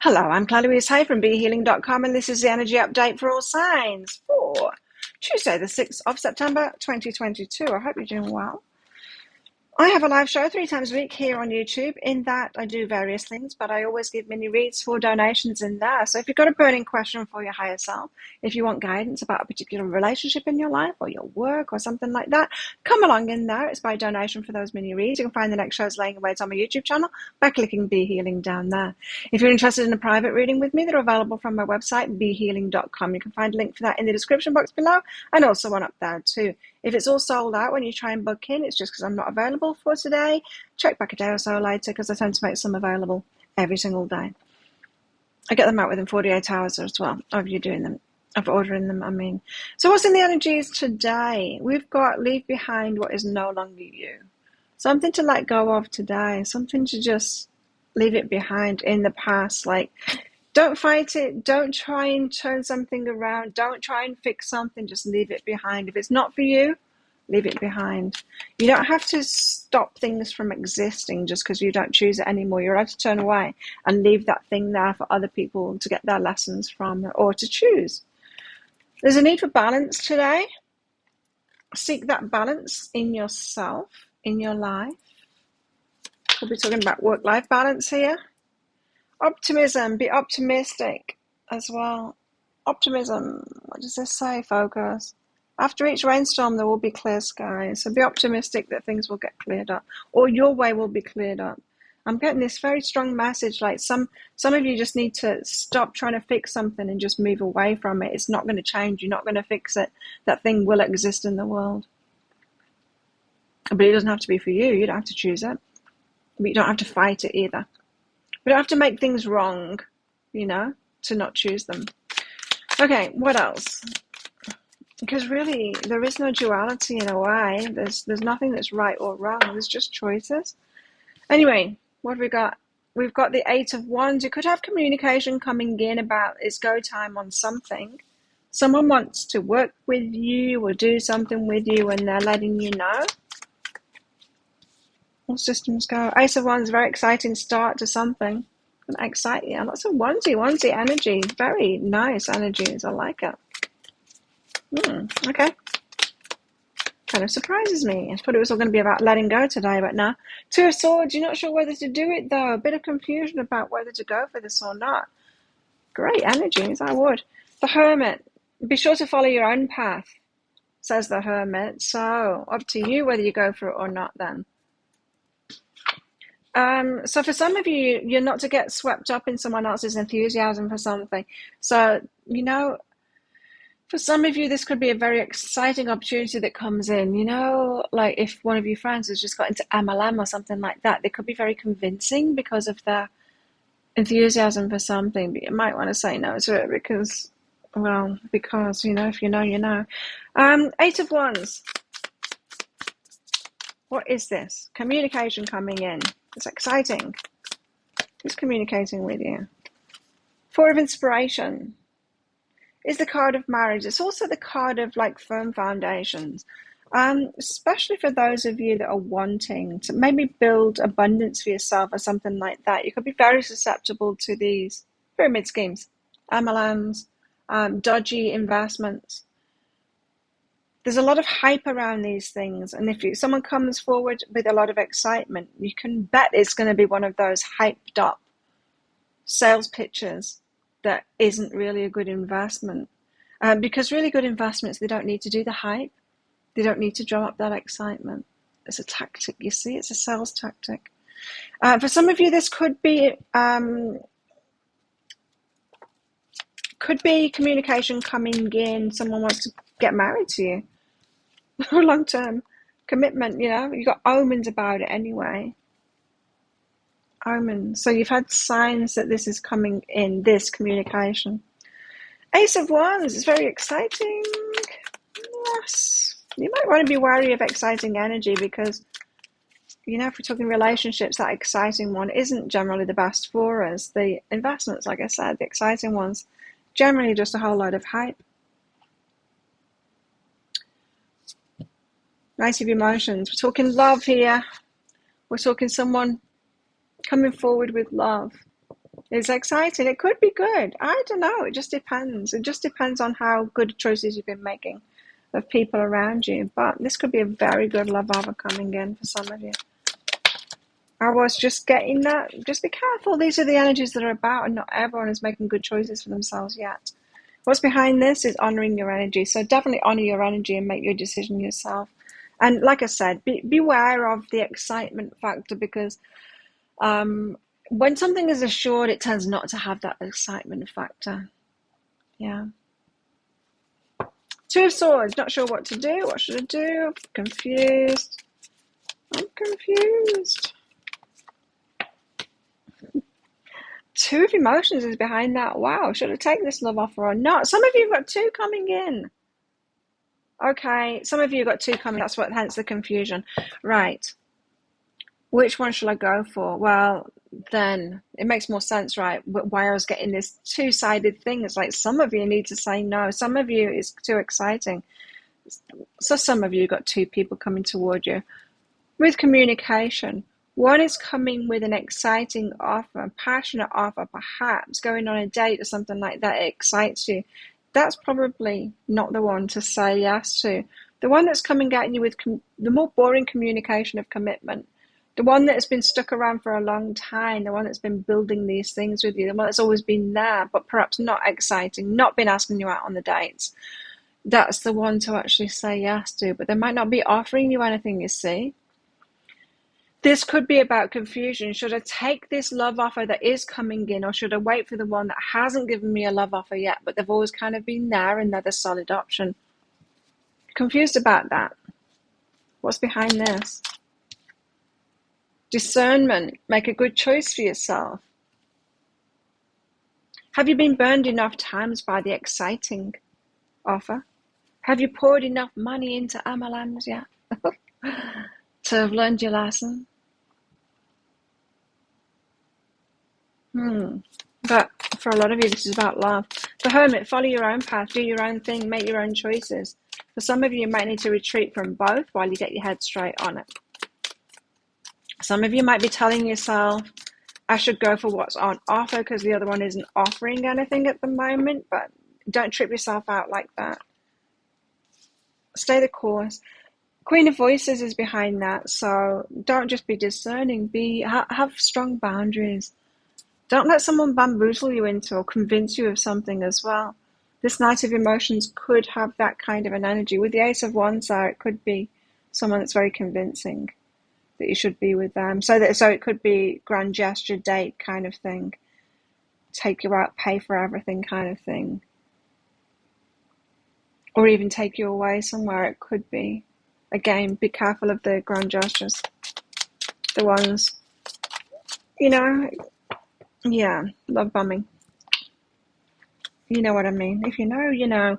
Hello, I'm Claudia Hay from BeHealing.com, and this is the energy update for all signs for Tuesday, the 6th of September, 2022. I hope you're doing well. I have a live show 3 times a week here on YouTube. In that, I do various things, but I always give mini reads for donations in there. So if you've got a burning question for your higher self, if you want guidance about a particular relationship in your life or your work or something like that, come along in there. It's by donation for those mini reads. You can find the next shows laying away on my YouTube channel by clicking Be Healing down there. If you're interested in a private reading with me, they're available from my website, BeHealing.com. You can find a link for that in the description box below and also one up there too. If it's all sold out when you try and book in, it's just because I'm not available for today. Check back a day or so later because I tend to make some available every single day. I get them out within 48 hours as well of you doing them, of ordering them, I mean. So what's in the energies today? We've got leave behind what is no longer you. Something to let go of today. Something to just leave it behind in the past. Like, don't fight it. Don't try and turn something around. Don't try and fix something. Just leave it behind. If it's not for you, leave it behind. You don't have to stop things from existing just because you don't choose it anymore. You're allowed to turn away and leave that thing there for other people to get their lessons from or to choose. There's a need for balance today. Seek that balance in yourself, in your life. We'll be talking about work-life balance here. Optimism, be optimistic as well. Optimism, what does this say, focus? After each rainstorm, there will be clear skies. So be optimistic that things will get cleared up, or your way will be cleared up. I'm getting this very strong message, like some of you just need to stop trying to fix something and just move away from it. It's not going to change. You're not going to fix it. That thing will exist in the world. But it doesn't have to be for you. You don't have to choose it. But you don't have to fight it either. We don't have to make things wrong, to not choose them. Okay, what else? Because really, there is no duality in a way. There's nothing that's right or wrong. There's just choices. Anyway, what have we got? We've got the 8 of Wands. You could have communication coming in about it's go time on something. Someone wants to work with you or do something with you and they're letting you know. All systems go. Ace of Wands, very exciting start to something. Exciting. Lots of onesie energy. Very nice energies. I like it. Okay. Kind of surprises me. I thought it was all going to be about letting go today, but no. 2 of Swords, you're not sure whether to do it though. A bit of confusion about whether to go for this or not. Great energies, I would. The Hermit, be sure to follow your own path, says the Hermit. So, up to you whether you go for it or not then. So for some of you, you're not to get swept up in someone else's enthusiasm for something. So, for some of you, this could be a very exciting opportunity that comes in. Like if one of your friends has just got into MLM or something like that, they could be very convincing because of their enthusiasm for something. But you might want to say no to it because, if you know, you know. 8 of Wands. What is this? Communication coming in. It's exciting. Who's communicating with you? 4 of Inspiration is the card of marriage. It's also the card of firm foundations, especially for those of you that are wanting to maybe build abundance for yourself or something like that. You could be very susceptible to these pyramid schemes, MLMs, dodgy investments. There's a lot of hype around these things, and if someone comes forward with a lot of excitement, you can bet it's going to be one of those hyped up sales pitches that isn't really a good investment. Because really good investments, they don't need to do the hype. They don't need to drum up that excitement. It's a tactic, you see. It's a sales tactic. For some of you, this could be communication coming in. Someone wants to get married to you. Long-term commitment, you've got omens about it anyway. Omens. So you've had signs that this is coming in, this communication. Ace of Wands is very exciting. Yes. You might want to be wary of exciting energy because, if we're talking relationships, that exciting one isn't generally the best for us. The investments, like I said, the exciting ones, generally just a whole load of hype. Night of Emotions. We're talking love here. We're talking someone coming forward with love. It's exciting. It could be good. I don't know. It just depends. It just depends on how good choices you've been making of people around you. But this could be a very good love offer coming in for some of you. I was just getting that. Just be careful. These are the energies that are about, and not everyone is making good choices for themselves yet. What's behind this is honoring your energy. So definitely honor your energy and make your decision yourself. And like I said, beware of the excitement factor, because when something is assured, it tends not to have that excitement factor. Yeah. Two of Swords, not sure what to do. What should I do? Confused. I'm confused. Two of Emotions is behind that. Wow, should I take this love offer or not? Some of you have got two coming in. Okay, some of you have got two coming. That's what, hence the confusion. Right. Which one shall I go for? Well, then it makes more sense, right? Why I was getting this two-sided thing. It's like some of you need to say no. Some of you it's too exciting. So some of you got two people coming toward you. With communication, one is coming with an exciting offer, a passionate offer, perhaps going on a date or something like that. It excites you. That's probably not the one to say yes to. The one that's coming at you with the more boring communication of commitment, the one that has been stuck around for a long time, the one that's been building these things with you, the one that's always been there, but perhaps not exciting, not been asking you out on the dates. That's the one to actually say yes to, but they might not be offering you anything, you see. This could be about confusion. Should I take this love offer that is coming in, or should I wait for the one that hasn't given me a love offer yet, but they've always kind of been there and they're the solid option? Confused about that. What's behind this? Discernment. Make a good choice for yourself. Have you been burned enough times by the exciting offer? Have you poured enough money into MLMs yet to have learned your lesson? But for a lot of you, this is about love. The Hermit, follow your own path, do your own thing, make your own choices. For some of you, you might need to retreat from both while you get your head straight on it. Some of you might be telling yourself, I should go for what's on offer because the other one isn't offering anything at the moment, but don't trip yourself out like that. Stay the course. Queen of Voices is behind that, so don't just be discerning, have strong boundaries. Don't let someone bamboozle you into or convince you of something as well. This Knight of Emotions could have that kind of an energy. With the Ace of Wands there, it could be someone that's very convincing that you should be with them. So it could be grand gesture, date kind of thing. Take you out, pay for everything kind of thing. Or even take you away somewhere, it could be. Again, be careful of the grand gestures. The ones, yeah, love bombing. You know what I mean. If you know, you know.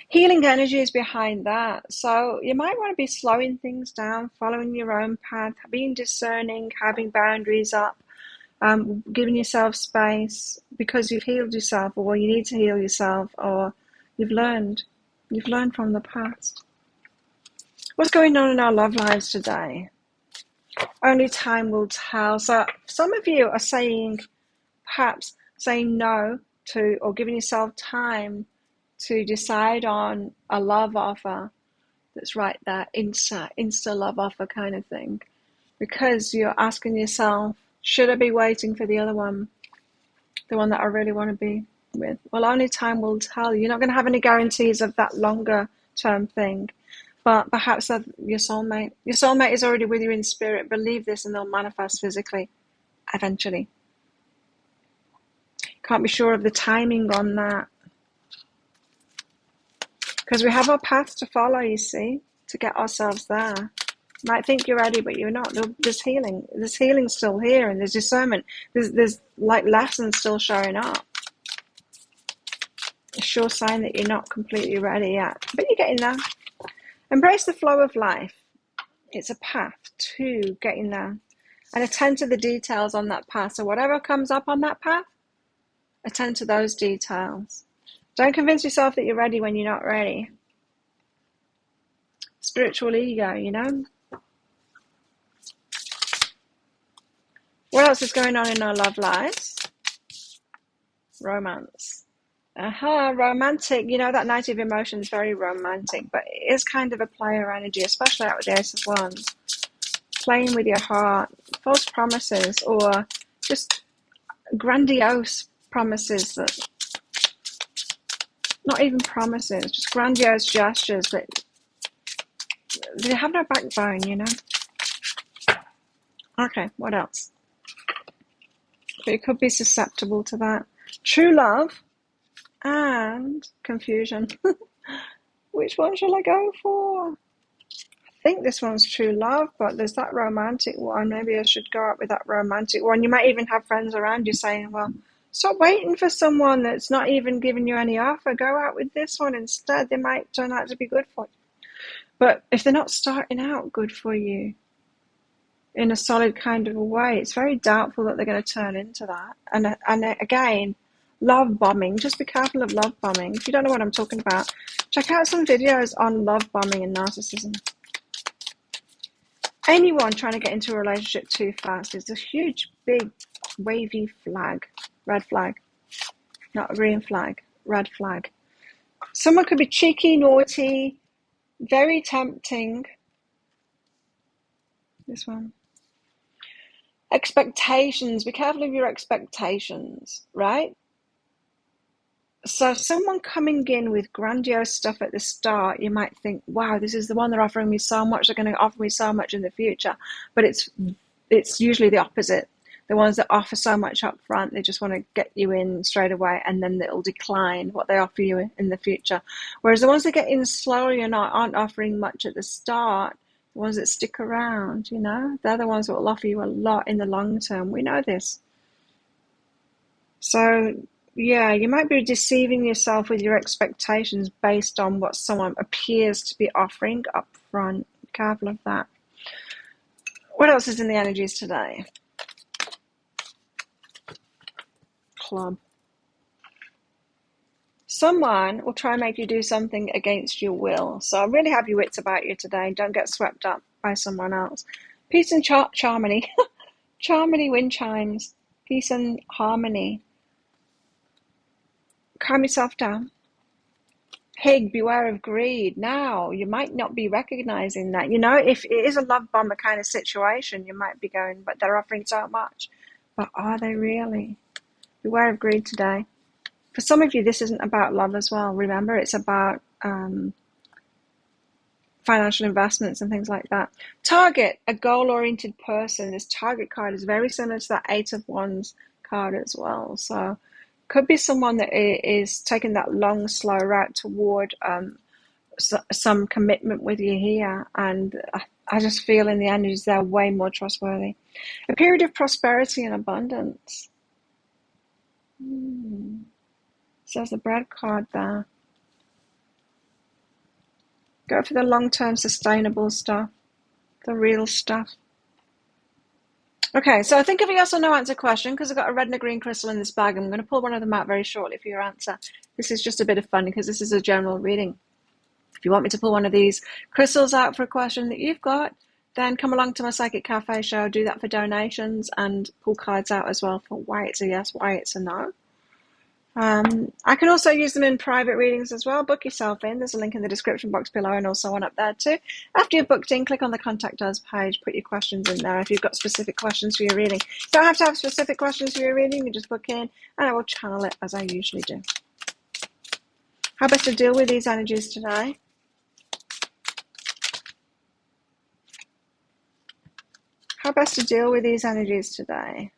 Healing energy is behind that. So you might want to be slowing things down, following your own path, being discerning, having boundaries up, giving yourself space because you've healed yourself, or you need to heal yourself, or you've learned from the past. What's going on in our love lives today? Only time will tell. So some of you are perhaps saying no to, or giving yourself time to decide on a love offer that's right there, insta love offer kind of thing, because you're asking yourself, should I be waiting for the other one, the one that I really want to be with? Well, only time will tell. You're not going to have any guarantees of that longer term thing, but perhaps your soulmate is already with you in spirit. Believe this and they'll manifest physically eventually. Can't be sure of the timing on that, because we have our path to follow, you see, to get ourselves there. You might think you're ready, but you're not. There's healing. There's healing still here, and there's discernment. There's like lessons still showing up. A sure sign that you're not completely ready yet, but you're getting there. Embrace the flow of life. It's a path to getting there, and attend to the details on that path. So whatever comes up on that path, attend to those details. Don't convince yourself that you're ready when you're not ready. Spiritual ego, What else is going on in our love lives? Romance. Romantic. You know, that Knight of Emotion is very romantic, but it is kind of a player energy, especially out with the Ace of Wands. Playing with your heart, false promises, or just grandiose promises that, not even promises, just grandiose gestures that they have no backbone, you know. Okay, what else? But you could be susceptible to that. True love and confusion. Which one shall I go for? I think this one's true love, but there's that romantic one. Maybe I should go out with that romantic one. You might even have friends around you saying, well, stop waiting for someone that's not even giving you any offer. Go out with this one instead. They might turn out to be good for you. But if they're not starting out good for you in a solid kind of a way, it's very doubtful that they're going to turn into that. And again, love bombing. Just be careful of love bombing. If you don't know what I'm talking about, check out some videos on love bombing and narcissism. Anyone trying to get into a relationship too fast is a huge, big, wavy flag. Red flag. Not a green flag. Red flag. Someone could be cheeky, naughty, very tempting. This one. Expectations. Be careful of your expectations, right? So someone coming in with grandiose stuff at the start, you might think, wow, this is the one, they're offering me so much, they're going to offer me so much in the future. But it's usually the opposite. The ones that offer so much up front, they just want to get you in straight away, and then it'll decline what they offer you in the future. Whereas the ones that get in slowly and aren't offering much at the start, the ones that stick around, you know, they're the ones that will offer you a lot in the long term. We know this. So yeah, you might be deceiving yourself with your expectations based on what someone appears to be offering up front. Be careful of that. What else is in the energies today? Club. Someone will try and make you do something against your will. So really have your wits about you today. Don't get swept up by someone else. Peace and harmony. Charmony wind chimes. Peace and harmony. Calm yourself down. Pig, beware of greed. Now, you might not be recognizing that. You know, if it is a love bomber kind of situation, you might be going, but they're offering so much. But are they really? Beware of greed today. For some of you, this isn't about love as well. Remember, it's about financial investments and things like that. Target, a goal-oriented person. This target card is very similar to that Eight of Wands card as well. So could be someone that is taking that long, slow route toward some commitment with you here. And I just feel in the energies they're way more trustworthy. A period of prosperity and abundance. So there's the bread card there. Go for the long-term sustainable stuff, the real stuff. Okay, so I think of a yes or no answer question, because I've got a red and a green crystal in this bag. I'm going to pull one of them out very shortly for your answer. This is just a bit of fun because this is a general reading. If you want me to pull one of these crystals out for a question that you've got, then come along to my Psychic Cafe show, do that for donations, and pull cards out as well for why it's a yes, why it's a no. I can also use them in private readings as well. Book yourself in. There's a link in the description box below and also one up there too. After you've booked in, click on the Contact Us page, put your questions in there if you've got specific questions for your reading. You don't have to have specific questions for your reading, you just book in and I will channel it as I usually do. How best to deal with these energies today? How best to deal with these energies today?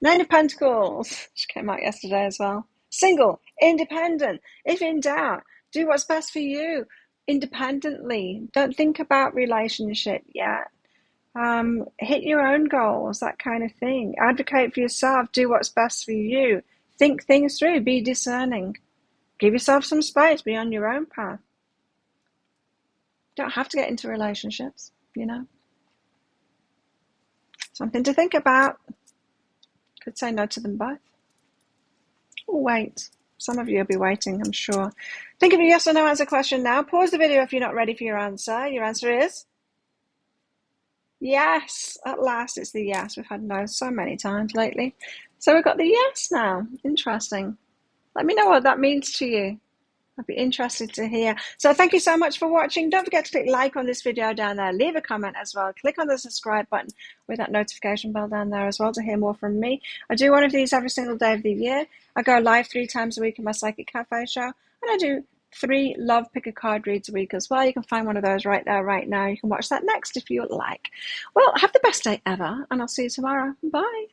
Nine of Pentacles, which came out yesterday as well. Single, independent. If in doubt, do what's best for you independently. Don't think about relationship yet. Hit your own goals, that kind of thing. Advocate for yourself. Do what's best for you. Think things through. Be discerning. Give yourself some space. Be on your own path. Don't have to get into relationships, you know. Something to think about. Could say no to them both. Or wait. Some of you will be waiting, I'm sure. Think of a yes or no answer question now. Pause the video if you're not ready for your answer. Your answer is Yes, at last it's the yes. We've had no so many times lately. So we've got the yes now. Interesting. Let me know what that means to you. I'd be interested to hear. So thank you so much for watching. Don't forget to click like on this video down there. Leave a comment as well. Click on the subscribe button with that notification bell down there as well to hear more from me. I do one of these every single day of the year. I go live 3 times a week in my Psychic Cafe show. And I do 3 Love Pick a Card reads a week as well. You can find one of those right there, right now. You can watch that next if you like. Well, have the best day ever. And I'll see you tomorrow. Bye.